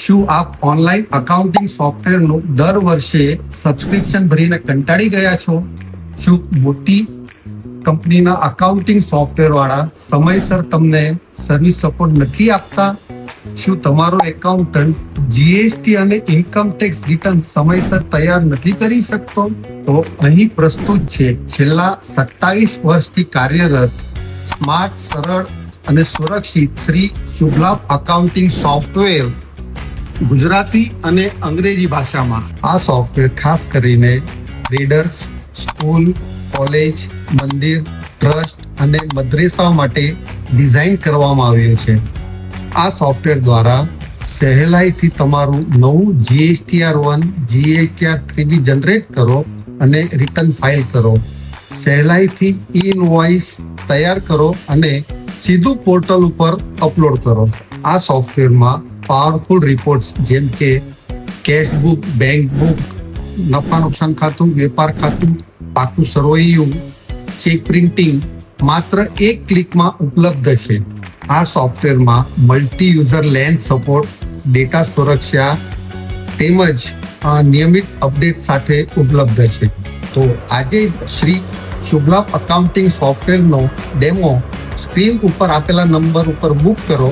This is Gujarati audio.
શું આપ ઓનલાઈન અકાઉન્ટિંગ સોફ્ટવેરનું દર વર્ષે સબસ્ક્રિપ્શન ભરીને કંટાળી ગયા છો? શું મોટી કંપનીના અકાઉન્ટિંગ સોફ્ટવેર વાળા સમયસર તમને સર્વિસ સપોર્ટ નથી આપતા? શું તમારો એકાઉન્ટન્ટ જીએસટી અને ઇન્કમ ટેક્સ રિટર્ન સમયસર તૈયાર નથી કરી શકતો? તો અહીં પ્રસ્તુત છે છેલ્લા 27 વર્ષથી કાર્યરત સ્માર્ટ, સરળ અને સુરક્ષિત શ્રી શુભલાભ અકાઉન્ટિંગ સોફ્ટવેર. ગુજરાતી અને અંગ્રેજી ભાષામાં આ સોફ્ટવેર ખાસ કરીને ટ્રેડર્સ, સ્કૂલ, કોલેજ, મંદિર, ટ્રસ્ટ અને મદ્રેસા માટે ડિઝાઇન કરવામાં આવ્યું છે. આ સોફ્ટવેર દ્વારા સહેલાઈથી તમારું નવું GSTR1, GSTR3 જનરેટ કરો અને રિટર્ન ફાઇલ કરો. સહેલાઈથી ઇનવોઇસ તૈયાર કરો અને સીધું પોર્ટલ ઉપર અપલોડ કરો. આ સોફ્ટવેરમાં પાવરફુલ રિપોર્ટ્સ જેમ કે કેશ બુક, બેંક બુક, નફા નુકસાન ખાતું, વેપાર ખાતું, પાકું સરવૈયું, ચેક પ્રિન્ટિંગ માત્ર એક ક્લિકમાં ઉપલબ્ધ છે. આ સોફ્ટવેરમાં multi user lens support, data સુરક્ષા તેમજ નિયમિત અપડેટ સાથે ઉપલબ્ધ છે. તો આજે જ શ્રી શુભલાભ અકાઉન્ટિંગ સોફ્ટવેરનો ડેમો સ્ક્રીન ઉપર આપેલા નંબર ઉપર બુક કરો